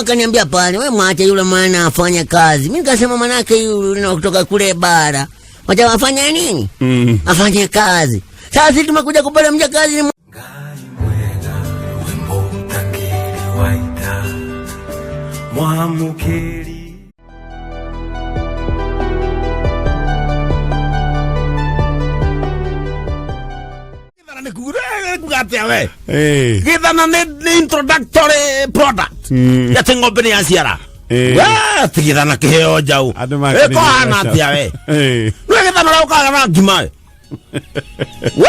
akaniambia pale, wewe mwache yule mwana afanye kazi. Mimi nikasema manake yule kutoka kule bara. Wacha afanye nini? Afanye kazi. Sasa sisi tumekuja kupata mjakazi ni Mwamukeri. Githana ni introductory product. Ya tengo bene ya siara. Wa tigithana kiheo jau. Eko hana tia we. No githana la ukagana ngima. We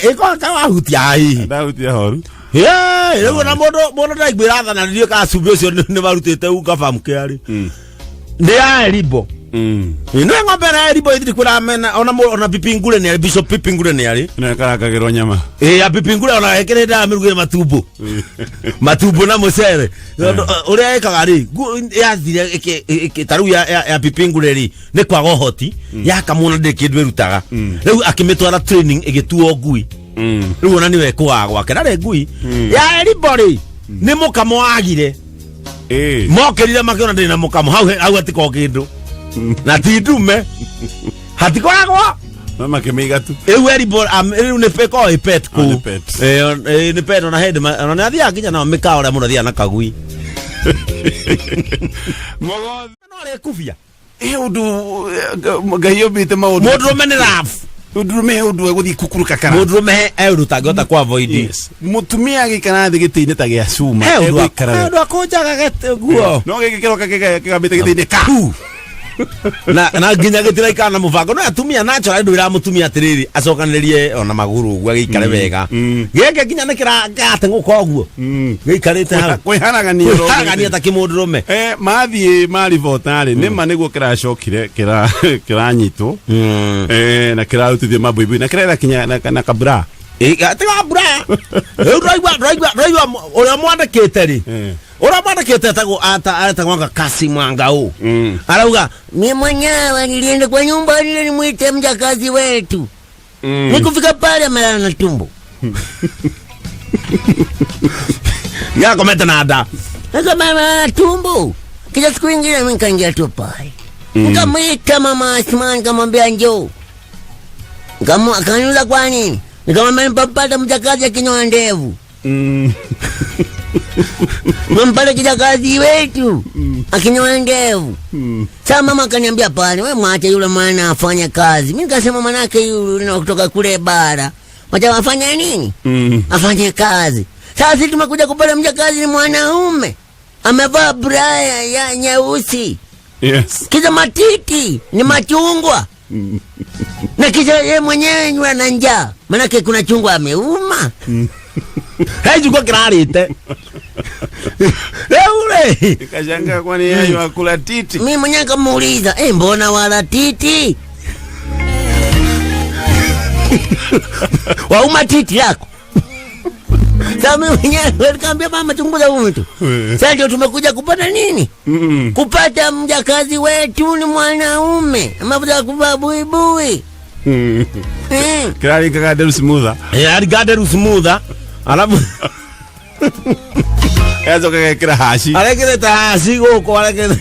eko kawa hutia ai. Da hutia horu. Ego na modo dai gbirada na ndio ka subio sio ne barutete uka famke ari. Ndi ya ribo. Ino ngombe na ribo idiri kula mena ona pipingule ne bishop pipingule ne ari. Na kagero nyama. Ya pipingule ona ekereda amiruge matubo. Matubo na musere. Uri ekagari ya thire eke taru ya pipingule ri ne kwa gohoti ya kamuna de kidwe rutaga. Riu akimetwara training egetuo ngui. Riu ona niwe kwa gwake na ngui. Ya ribori ni mukamo agire. Mokerire makiona ndina mukamo hau atiko kindu. Na tidume hatikoragwa mama kemiga tu ribori ne peko pet ko ne pet na head na athia kinya na mikao ora muno thia na kagui mogo no le kufia udu gayo bite ma udu modro ne raf udu me udu guthi kukuruka kana modro me tagota kwa void mutumia gikana thigitine ta gia suma ekara ndo akoja gagete guo no gikero kagabite gitine ka na ginya gitira ikana muvango no atumia nacho ndo ira mutumia atiriri acokaniririe ona maguru gwa gikare wega geke ginya nekira gate nguko guo gikarite ha kwihanaganio ta kimudrume mathie mari votari nima niguo kiracokire kiranyitwo na kirautithie mabuibu na kirera kinya na kabra atiga bra roigwa ora mwandikite ri ora mwandikite ata gwanga kasi mwangao arauga mimi mwenyewe nilienda kwa nyumba ile nimuite mjakazi wetu nikufika pale amelala na tumbo ya kometa nada kama tumbo kija siku nyingine mimi kaingia tu pale nikamwita mama Asman kamwambia njoo kama akaniuliza kwa nini nikamwambia mpapata mjakazi akinyoa ndevu mpapata kijakazi wetu akinyoa ndevu sasa mama akaniambia pale wewe mwache yule mwana afanye kazi mimi nikasema manake yule kutoka kule bara wacha afanye nini afanye kazi sasa sisi tumekuja kupata mjakazi ni mwanaume amevaa bra ya nyeusi kiza matiti ni machungwa na kisha yeye mwenyewe nywa na njaa manake kuna chungwa ameuma haijuko kirarite ule kashanga kwani yeye wakula titi mimi mwenyewe kamuuliza mbona wala titi wauma titi yako sasa mimi mwenyewe nikamwambia mama chunguza huyu mtu sasa ndio tumekuja kupata nini kupata mjakazi wetu ni mwanaume amabuza kuvaa buibui kirari kagaderu smoother gaderu smoother alafu yazo kagekira hashi arekere ta hashi goko arekere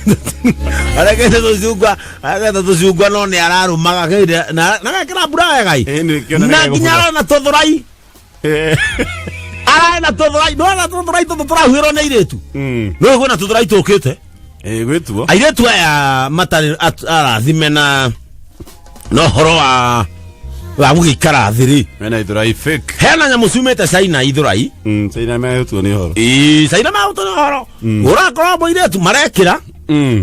tuzugwa no ne ararumaga kide na gakira buraya gai na kinyara na tothorai na tothorai no na tothorai totora hwiro na iretu no gona tothorai tokete gwetuo airetu ya matari arathimena no horo wa gukikara thiri mena ithurai fake hena nyamusumete China ithurai China mehutu ni horo China mehutu ni horo urakora boiretu marekira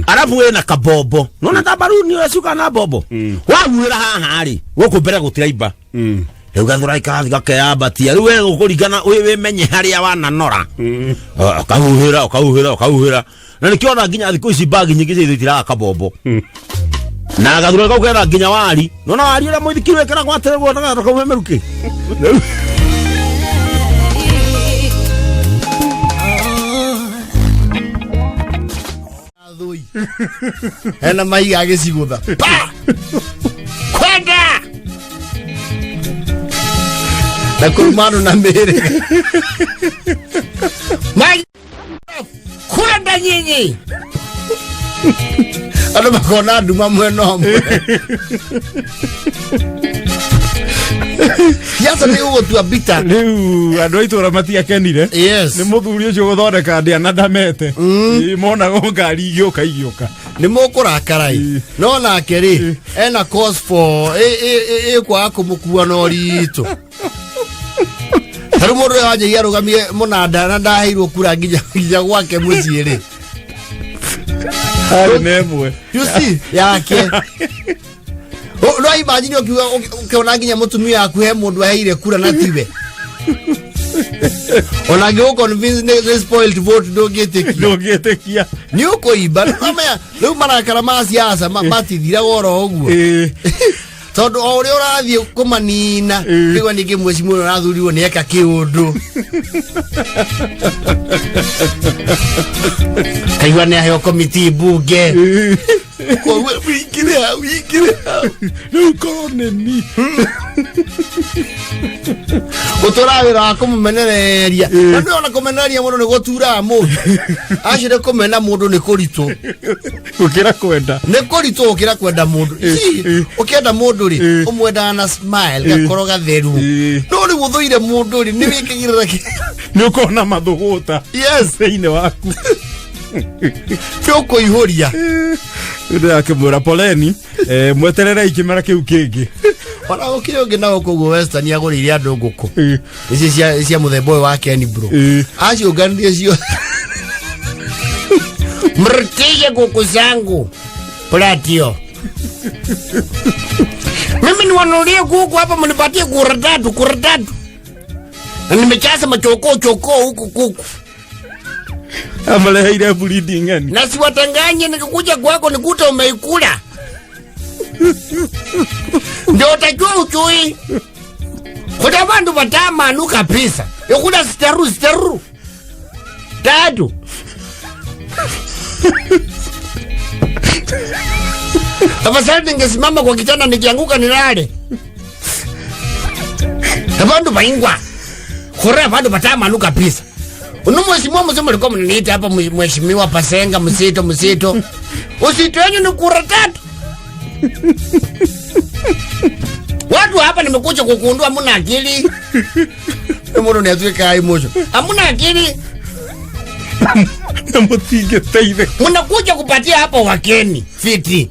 arabu ena kabobo nona tabaruni wesuka na bobo wagwira haha ri gukumbere gutiraiba ugathurai kathi gakeabatia riwe gukurigana we menye haria wana nora kauhira na nikiona nginya thiku ici bagi nyingi cithitira kabobo na gathura kau kera nginya wari nona wari ura muithikirwe kera gwatere gwa kau meruki adui ena mai agicigutha kwenda na kurumano na mere mai kwenda Mnataka nyinyi. Ano makona nduma mweno. Yasa ni ugo tu abita. Riu andu aitu ramatia kenire. Yes. Ni muthuri ucio guthondeka ndia na ndamete. Mona go ngari igioka. Ni mukurakarai. No na keri ena cause for kwa kumukua no rito. Haru mundu aje yarugamie munanda na ndahirwo kura ngija gwake muciiri. Hari nemwe. You see yake. No imagine ukiona nginya mutumia akuhe mundu aheire kura na tiwe. Onage convince ne spoiled vote Dogetekia. Ni uko iba mama leo marakara masiasa matithira goro oguo. Tondu ore urathie kumanina kigwa ningi mwecimu urathurirwo ni eka kiundu. Kaigwa ni ayo committee bunge. Wikire. Riu koneni. Utorawira kumumenereria. Ndu ona kumenereria mundu ni gutura mundu. Ashire kumena mundu ni kurito. Ukira kwenda. Ni kurito ukira kwenda mundu. Ukienda mundu ri umwenda na smile gakoroga theru. No ni guthuire mundu ri ni wikigirira ki. Ni ukona mathuguta. Yes, ine waku. Fyoko ihoria. Ndio akimura poleni mweterera ikimera kiu kingi. Ona ukire ungi na okugo Western yagurire andu nguku. Ici cia muthembo wa Ken bro. Acio gandia cio. Mrutije kuku zangu. Platio. Mimi niwanulie kuku hapa mnipatie kura tatu. Na nimechaza machoko huku kuku. Amaleheire bleeding yani. Na siwatanganye nikikuja kwako nikuta umeikula. Ndio utajua uchui. Kuna bandu batama nuka pisa. Yokula steru. Tatu. Afasali ningesimama kwa kitanda nikianguka nilale. Bandu baingwa. Kore bandu batama nuka pisa. Mheshimiwa mzima alikuwa mnaniita hapa mheshimiwa Pasenga msito. Usito wenyu ni kura tatu. Watu hapa nimekuja kukundua hamuna akili. Mbona niatweka hai mojo. Hamuna akili. Namutige teide. Mnakuja kupatia hapa wakeni fiti.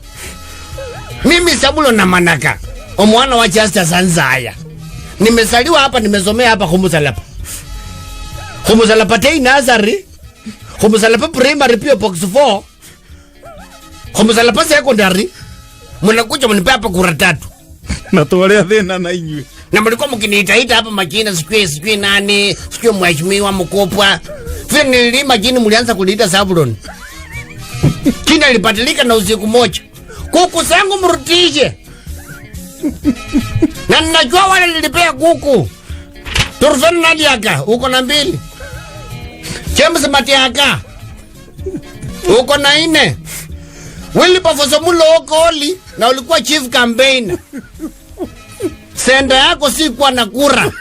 Mimi Sabulo na Manaka. Omwana wa Chester Sanzaya. Nimesaliwa hapa nimesomea hapa Kumusalapa. Kumusalapa tei Nazari. Kumusalapa primary pia box 4. Kumusalapa secondary. Mnakuja mnipe hapa kura tatu. Na tuwalea thina na inywe. Na mlikuwa mkiniita hapa majina sijui nani, sijui mheshimiwa Mkopwa. Vile nililima jini mlianza kuniita Sabulon. Kina ilibadilika na usiku moja. Kuku zangu mrudishe. Na ninajua wale nilipea kuku. Turfan Nadiaka, uko na 2. James Matiaka, uko na 4. Willy Pafosomulo Okoli, na ulikuwa chief campaign. Senda yako si kwa na kura.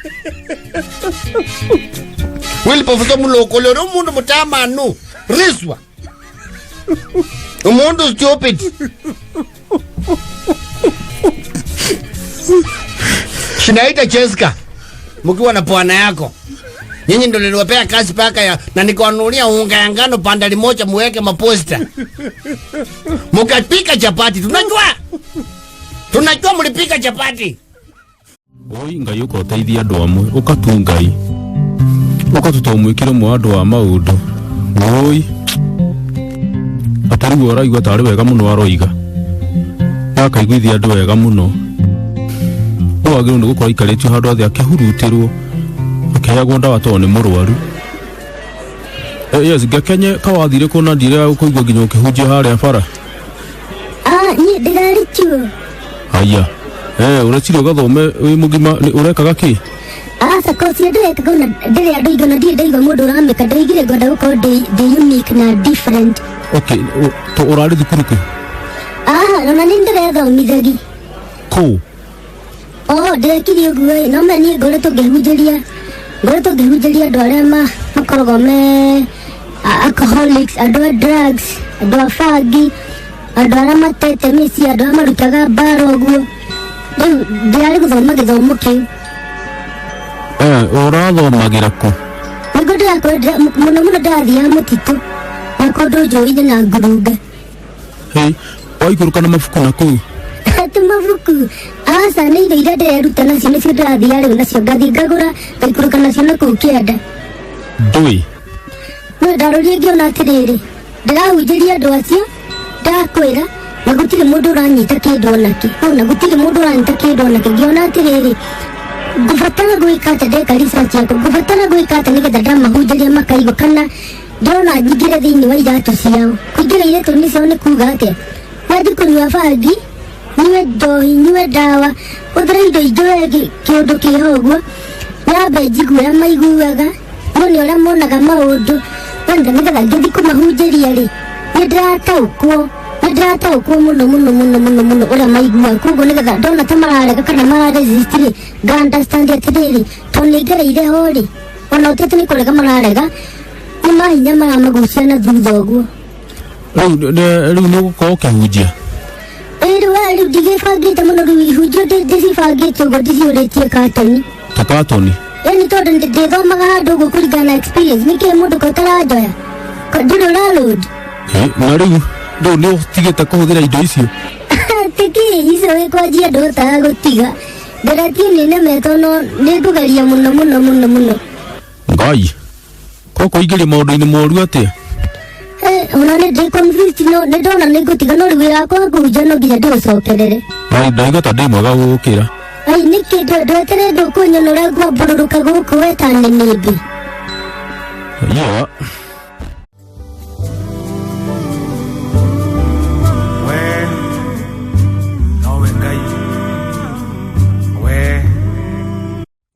Willy Pafosomulo Okoli, umundu mutamanu. Riswa. Umundu stupid. Shinaita Cheska, mkiwa na pwana yako. Nyinyi ndio niliwapea kazi paka ya na nikawanunulia unga ya ngano bandali moja muweke maposta. Mukapika chapati. Tunajua mlipika chapati. Oi ngai ukoteithia andu amwe ukatungai. Ukatutomwikira mu andu a maundu. Oi. Atari wora igwa tari wega muno aroiga. Akaiguithia andu wega muno. Wagiro ndu gukora ikaritio handu athe akihurutirwo. Akayagwo ndawa to ni murwaru. Yes, gakenye kawathire kuna ndire ukuigwa nginya ukihunjia haria bara. Ni ndirarikio. Aya. Urachiri ugathome wi mugima urekaga ki? Sakosi ndeka kuna ndire andu igana ndaiga mundu urameka ndaigire ngoda gukorwo ndi unique na different. Okay, to urari thukuru ki? Nona ni ndirethomithagia. Ku? Ndekire uguo no meni ngoretwo ngĩhunjĩria andu aria makoragwo alcoholics, andå a drugs, andå a bangi, andå arä a matete mĩciĩ, andå arä a marutaga mbara ũguo. Rĩu ndĩrarĩ gũthoma gĩthomo kĩu. Ũrathomagĩra kũ? Nĩguo ndĩrakorwo mũno mũno ndathiaga mũtitũ na kũndũ njũĩ-inĩ na ngurunga. Waikũrũka na mabuku na kũu? Ti mabuku, aca nĩ indo iria ndĩreruta nacio nĩcio ndĩrathiaga rĩu nacio, ngathiĩ ngagũra ngaikũrũka nacio na kũu kĩanda. Ndũĩ? No ndarũrie ngĩona atĩrĩrĩ, ndĩrahunjĩria andũ acio, ndakwĩra na gũtirĩ mũndũ ũranyita kĩndũ onakĩ, na gũtirĩ mũndũ ũranyita kĩndũ onakĩ. Ngĩona atĩrĩrĩ, ngũbatara gwĩka atĩ ndeka research yakwa, ngũbatara gwĩka atĩ nĩgetha ndamahunjĩria makaigua, kana ndĩrona nyingĩre thĩinĩ wa iratũ ciao. Kũingĩra iratũ-inĩ ciao nĩ kuuga atĩa? Wathiĩ kũnyua bangi, nyue njohi, nyue ndawa, hũthĩra indo ingĩ wee kĩũndũ kĩho ũguo, nyambe njigue ũrĩa maiguaga, nyone ũrĩa monaga maũndũ, wenda nĩgetha ngĩthiĩ kũmahunjĩria-rĩ, nĩndĩrataũkwo mũno ũrĩa maiguaga. Koguo nĩgetha ndona ta mararega kana mararesist-rĩ, nga-understand atĩrĩrĩ, tondũ nĩngereire ho-rĩ, ona ũtete nĩ kũrega mararega, nĩ mahinya maramagucia na thutha ũguo. Rĩu nĩ ũgũkorwo ũkĩhunjia? Rĩu ndigĩbangĩte mũno, rĩu ihunjio ndĩcibangĩte ũguo ndĩciũrĩtie katoni. Ta katoni? Nĩ tondũ ndĩthomaga handũ ũguo kũringana na experience. Nĩkĩĩ mũndũ ko ũtaranjoya? Ndĩrĩ ũraload? Na rĩu nĩ ũtigĩte kũhũthĩra indo icio? Tĩkĩ icio wĩkwanjia ndũhotaga gũtiga. Ngeretie nĩnemetwo no nĩngũgeria mũno. Ngai, ko kũingĩria maũndũ-inĩ moru atĩa? Ona nĩ confused, no nĩ ndona nĩngũtiga, no rĩu wĩra wakwa kũhunjia no nginya ndĩũcokerere. Ndaiga ta ndĩ mwega gũgũkĩra. Nĩkĩ ndwetere ndũkũnyona ũrĩa ngwambũrũrũka gũkũ weta nĩnĩmbĩ. Yeah.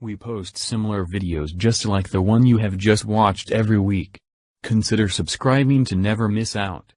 We post similar videos just like the one you have just watched every week. Consider subscribing to never miss out.